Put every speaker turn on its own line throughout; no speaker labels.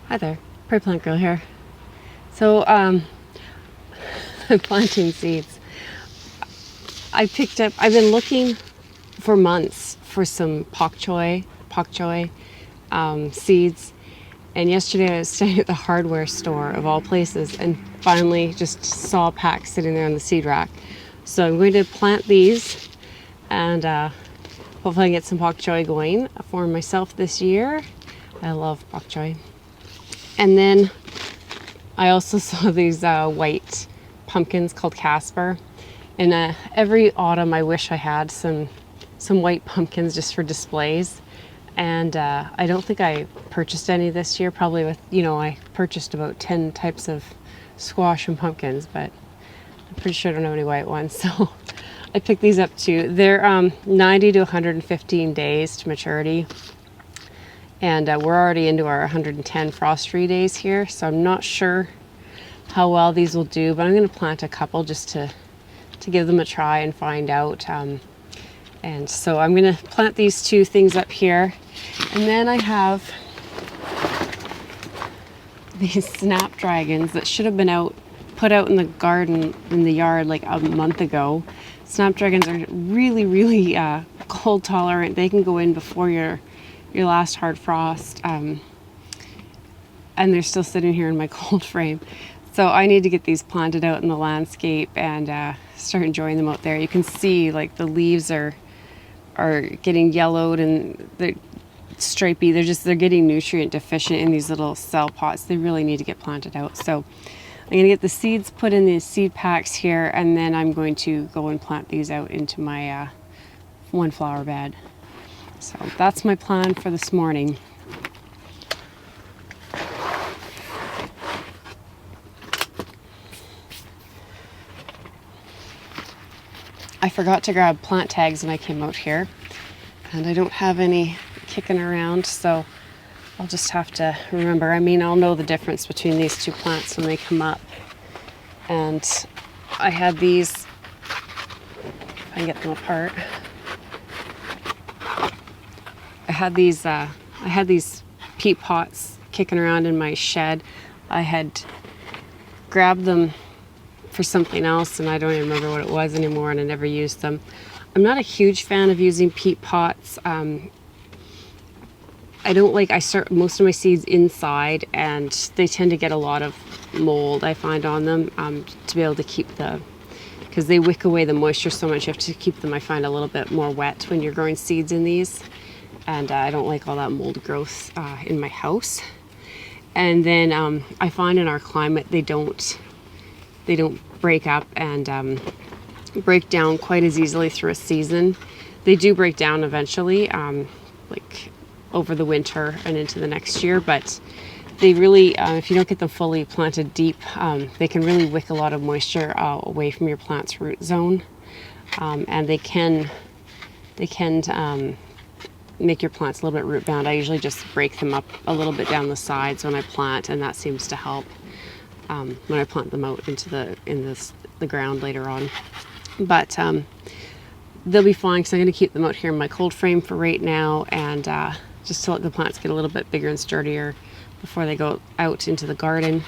Hi there, Prairie Plant Girl here. So, I'm planting seeds. I've been looking for months for some Bok Choy seeds. And yesterday I was staying at the hardware store of all places and finally just saw a pack sitting there on the seed rack. So I'm going to plant these and hopefully I can get some Bok Choy going for myself this year. I love Bok Choy. And then I also saw these white pumpkins called Casper. And every autumn I wish I had some white pumpkins just for displays. And I don't think I purchased any this year, probably with, I purchased about 10 types of squash and pumpkins, but I'm pretty sure I don't have any white ones. So I picked these up too. They're 90 to 115 days to maturity. And we're already into our 110 frost-free days here, so I'm not sure how well these will do, but I'm going to plant a couple just to give them a try and find out. And so I'm going to plant these two things up here. And then I have these Snapdragons that should have been put out in the garden, in the yard like a month ago. Snapdragons are really, really cold tolerant. They can go in before your last hard frost, and they're still sitting here in my Coldframe. So I need to get these planted out in the landscape and start enjoying them out there. You can see like the leaves are getting yellowed and they're stripy. They're getting nutrient deficient in these little cell pots. They really need to get planted out. So I'm going to get the seeds put in these seed packs here, and then I'm going to go and plant these out into my one flower bed. So that's my plan for this morning. I forgot to grab plant tags when I came out here, and I don't have any kicking around, so I'll just have to remember. I mean, I'll know the difference between these two plants when they come up. And I had these, if I can get them apart. I had these peat pots kicking around in my shed. I had grabbed them for something else and I don't even remember what it was anymore, and I never used them. I'm not a huge fan of using peat pots. I start most of my seeds inside and they tend to get a lot of mold, I find, on them, to be able to keep because they wick away the moisture so much. You have to keep them, I find, a little bit more wet when you're growing seeds in these. And I don't like all that mold growth in my house. And then I find in our climate they don't break up and break down quite as easily through a season. They do break down eventually, like over the winter and into the next year, but they really, if you don't get them fully planted deep, they can really wick a lot of moisture away from your plant's root zone, and they can make your plants a little bit root bound. I usually just break them up a little bit down the sides when I plant, and that seems to help when I plant them out into the ground later on. But they'll be fine because I'm going to keep them out here in my Coldframe for right now, and just to let the plants get a little bit bigger and sturdier before they go out into the garden.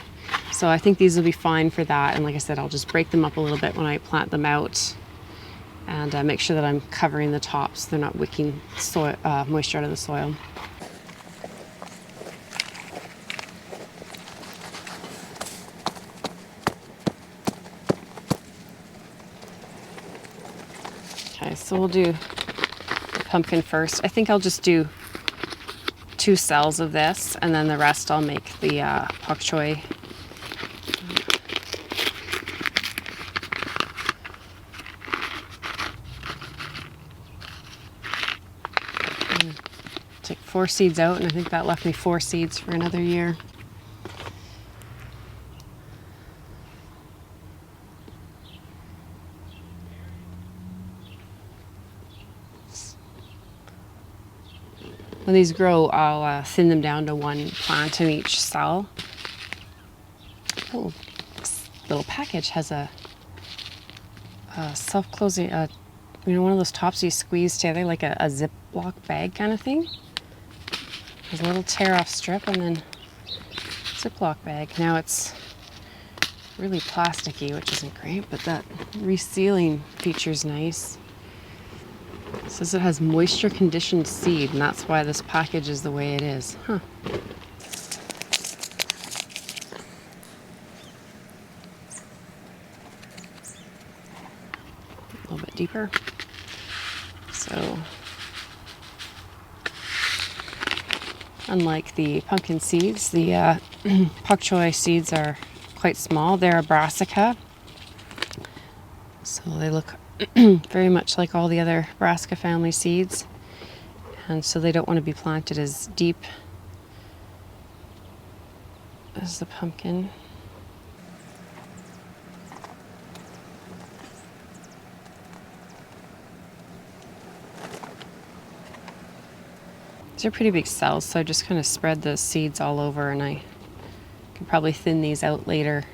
So I think these will be fine for that. And like I said, I'll just break them up a little bit when I plant them out, and make sure that I'm covering the tops. They're not wicking moisture out of the soil. Okay, so we'll do the pumpkin first. I think I'll just do 2 cells of this, and then the rest I'll make the Bok Choy. Take 4 seeds out, and I think that left me 4 seeds for another year. When these grow, I'll thin them down to 1 plant in each cell. Oh, this little package has a self-closing, one of those tops you squeeze together like a Ziploc bag kind of thing. There's a little tear-off strip, and then Ziploc bag. Now it's really plasticky, which isn't great, but that resealing feature is nice. It says it has moisture conditioned seed, and that's why this package is the way it is. Huh. A little bit deeper. So, unlike the pumpkin seeds, the Bok Choy seeds are quite small. They're a brassica, so they look very much like all the other brassica family seeds, and so they don't want to be planted as deep as the pumpkin. These are pretty big cells, so I just kind of spread the seeds all over, and I can probably thin these out later.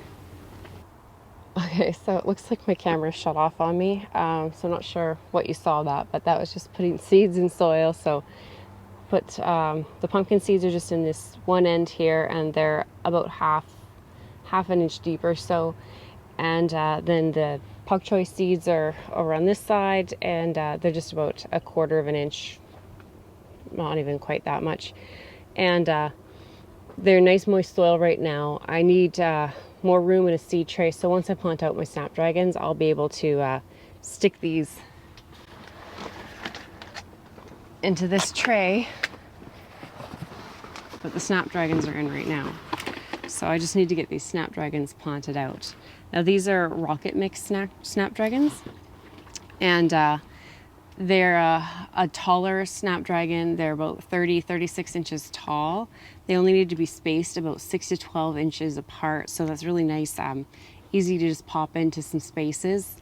Okay, so it looks like my camera shut off on me, so I'm not sure what you saw that, but that was just putting seeds in soil. So the pumpkin seeds are just in this one end here, and they're about half an inch deeper. So, and then the Bok Choy seeds are over on this side, and they're just about a quarter of an inch, not even quite that much, and they're nice moist soil right now. I need more room in a seed tray, so once I plant out my Snapdragons, I'll be able to stick these into this tray, but the Snapdragons are in right now. So I just need to get these Snapdragons planted out. Now these are rocket mix Snapdragons, and they're a taller Snapdragon. They're about 36 inches tall. They only need to be spaced about 6 to 12 inches apart, so that's really nice, easy to just pop into some spaces.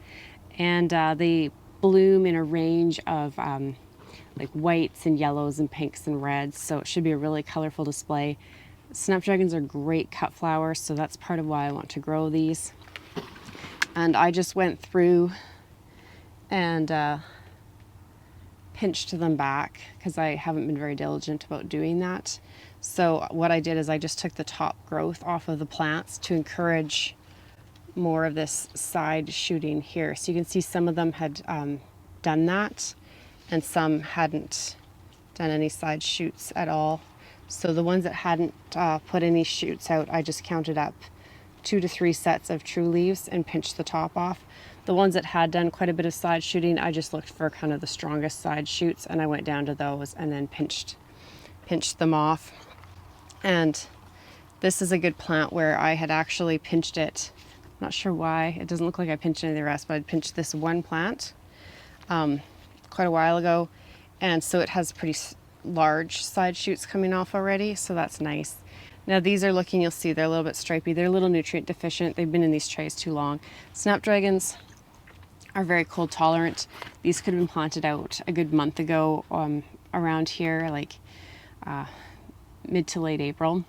And they bloom in a range of like whites and yellows and pinks and reds, so it should be a really colorful display. Snapdragons are great cut flowers, so that's part of why I want to grow these. And I just went through and pinched them back because I haven't been very diligent about doing that. So what I did is I just took the top growth off of the plants to encourage more of this side shooting here. So you can see some of them had done that, and some hadn't done any side shoots at all. So the ones that hadn't put any shoots out, I just counted up 2 to 3 sets of true leaves and pinched the top off. The ones that had done quite a bit of side shooting, I just looked for kind of the strongest side shoots, and I went down to those and then pinched them off. And this is a good plant where I had actually pinched it. I'm not sure why. It doesn't look like I pinched any of the rest, but I pinched this one plant quite a while ago. And so it has pretty large side shoots coming off already, so that's nice. Now these are looking, you'll see they're a little bit stripy. They're a little nutrient deficient. They've been in these trays too long. Snapdragons are very cold tolerant. These could have been planted out a good month ago around here, like mid to late April.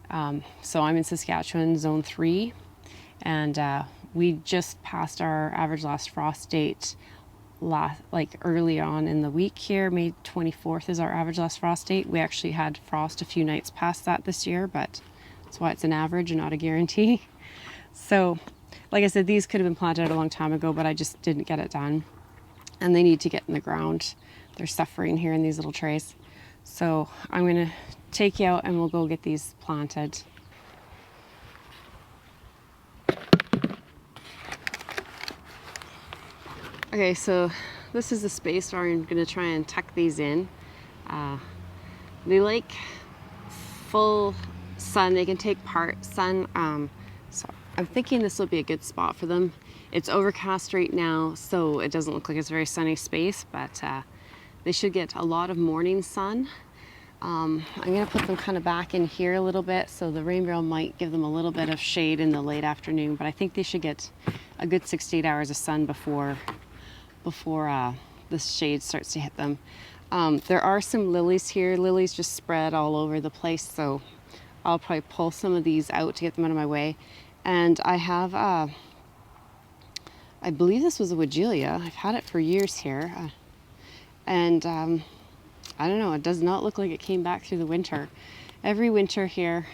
So I'm in Saskatchewan, zone 3, and we just passed our average last frost date like early on in the week here. May 24th is our average last frost date. We actually had frost a few nights past that this year, but that's why it's an average and not a guarantee. So like I said, these could have been planted out a long time ago, but I just didn't get it done, and they need to get in the ground. They're suffering here in these little trays. So I'm gonna take you out and we'll go get these planted. Okay, so this is the space where I'm gonna try and tuck these in. They like full sun. They can take part sun. So I'm thinking this will be a good spot for them. It's overcast right now, so it doesn't look like it's a very sunny space, but they should get a lot of morning sun. I'm gonna put them kind of back in here a little bit, so the rain barrel might give them a little bit of shade in the late afternoon, but I think they should get a good 6 to 8 hours of sun before the shade starts to hit them. There are some lilies here. Lilies just spread all over the place, so I'll probably pull some of these out to get them out of my way. And I have, I believe this was a Weigela. I've had it for years here. And I don't know, it does not look like it came back through the winter. Every winter here,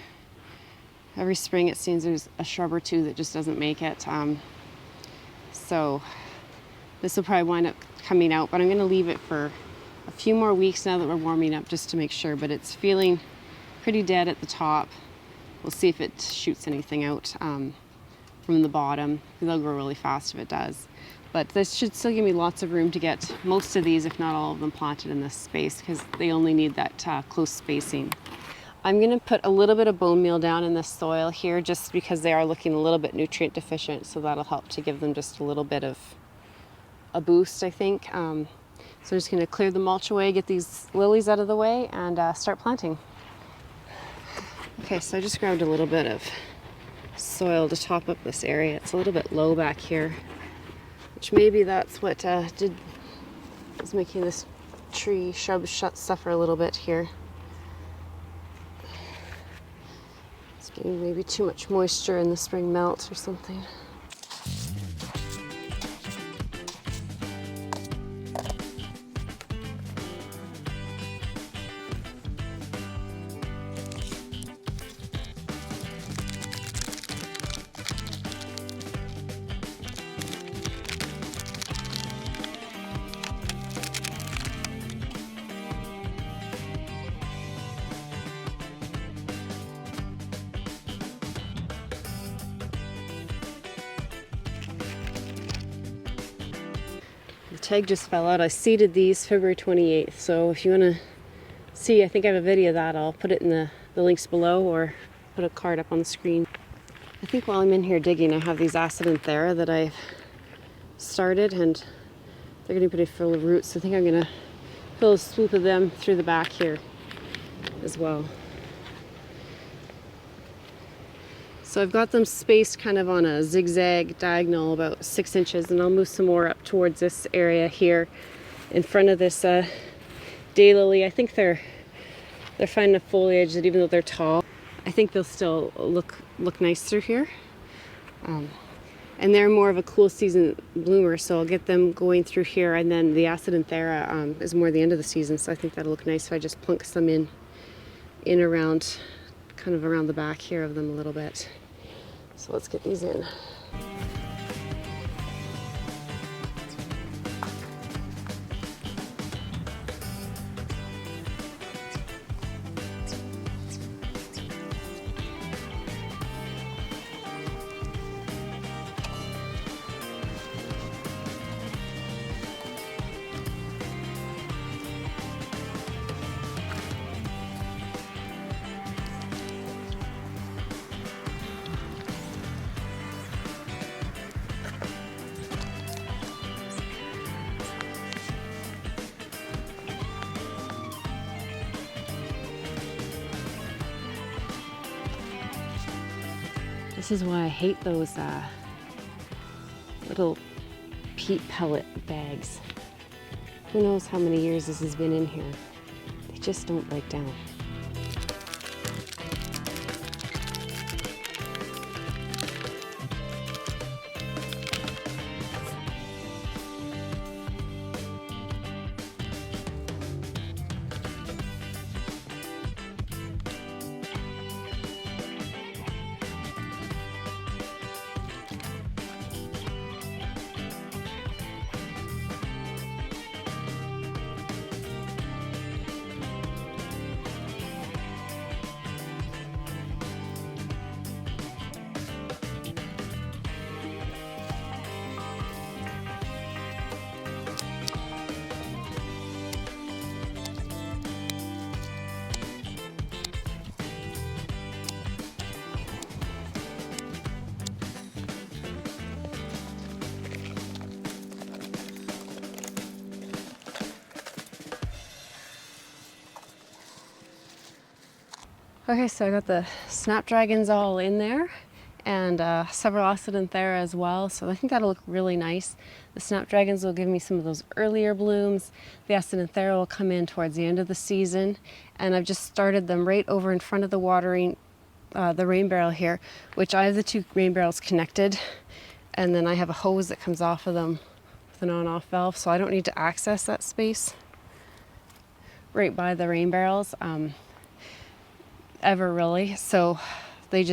Every spring it seems there's a shrub or two that just doesn't make it. So this will probably wind up coming out, but I'm going to leave it for a few more weeks now that we're warming up just to make sure. But it's feeling pretty dead at the top. We'll see if it shoots anything out from the bottom. They'll grow really fast if it does. But this should still give me lots of room to get most of these, if not all of them, planted in this space because they only need that close spacing. I'm going to put a little bit of bone meal down in this soil here just because they are looking a little bit nutrient deficient, so that'll help to give them just a little bit of a boost, I think. So I'm just going to clear the mulch away, get these lilies out of the way, and start planting. Okay, so I just grabbed a little bit of soil to top up this area. It's a little bit low back here, which maybe that's what is making this tree shrub suffer a little bit here. It's getting maybe too much moisture in the spring melt or something. The tag just fell out. I seeded these February 28th, so if you want to see, I think I have a video of that. I'll put it in the links below or put a card up on the screen. I think while I'm in here digging, I have these Acidenthera that I've started, and they're getting pretty full of roots, so I think I'm going to fill a swoop of them through the back here as well. So I've got them spaced kind of on a zigzag diagonal about 6 inches, and I'll move some more up towards this area here in front of this daylily. I think they're fine enough foliage that even though they're tall, I think they'll still look nice through here. And they're more of a cool season bloomer, so I'll get them going through here, and then the Acidenthera is more the end of the season, so I think that'll look nice if I just plunk some in around, kind of around the back here of them a little bit. So let's get these in. This is why I hate those little peat pellet bags. Who knows how many years this has been in here. They just don't break down. Okay, so I got the Snapdragons all in there, and several Acidenthera as well, so I think that'll look really nice. The Snapdragons will give me some of those earlier blooms. The Acidenthera will come in towards the end of the season, and I've just started them right over in front of the watering, the rain barrel here, which I have the two rain barrels connected, and then I have a hose that comes off of them with an on-off valve, so I don't need to access that space right by the rain barrels. Ever really. So they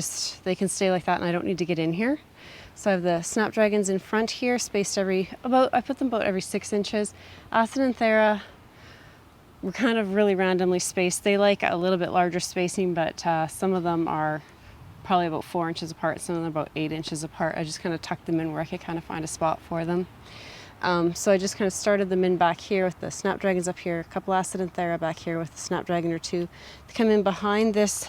can stay like that and I don't need to get in here. So I have the Snapdragons in front here, spaced I put them about every 6 inches. Acidenthera were kind of really randomly spaced. They like a little bit larger spacing, but some of them are probably about 4 inches apart, some of them about 8 inches apart. I just kind of tucked them in where I could kind of find a spot for them. So I just kind of started them in back here with the Snapdragons up here, a couple Acidenthera back here with a Snapdragon or two. They come in behind this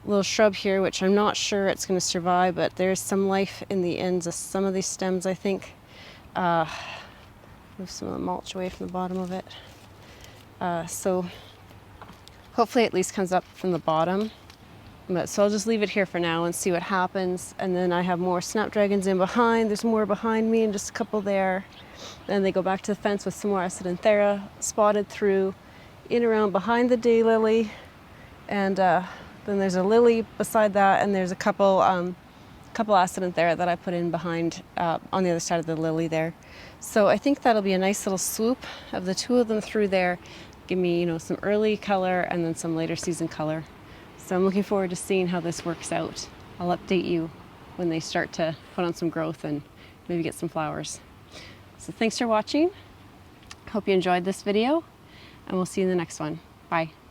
little shrub here, which I'm not sure it's going to survive, but there's some life in the ends of some of these stems, I think. Move some of the mulch away from the bottom of it. So hopefully it at least comes up from the bottom. So I'll just leave it here for now and see what happens. And then I have more Snapdragons in behind. There's more behind me and just a couple there. Then they go back to the fence with some more Acidenthera spotted through, in around behind the daylily. And then there's a lily beside that, and there's a couple Acidenthera that I put in behind on the other side of the lily there. So I think that'll be a nice little swoop of the two of them through there. Give me, you know, some early color and then some later season color. So I'm looking forward to seeing how this works out. I'll update you when they start to put on some growth and maybe get some flowers. So thanks for watching. Hope you enjoyed this video, and we'll see you in the next one. Bye.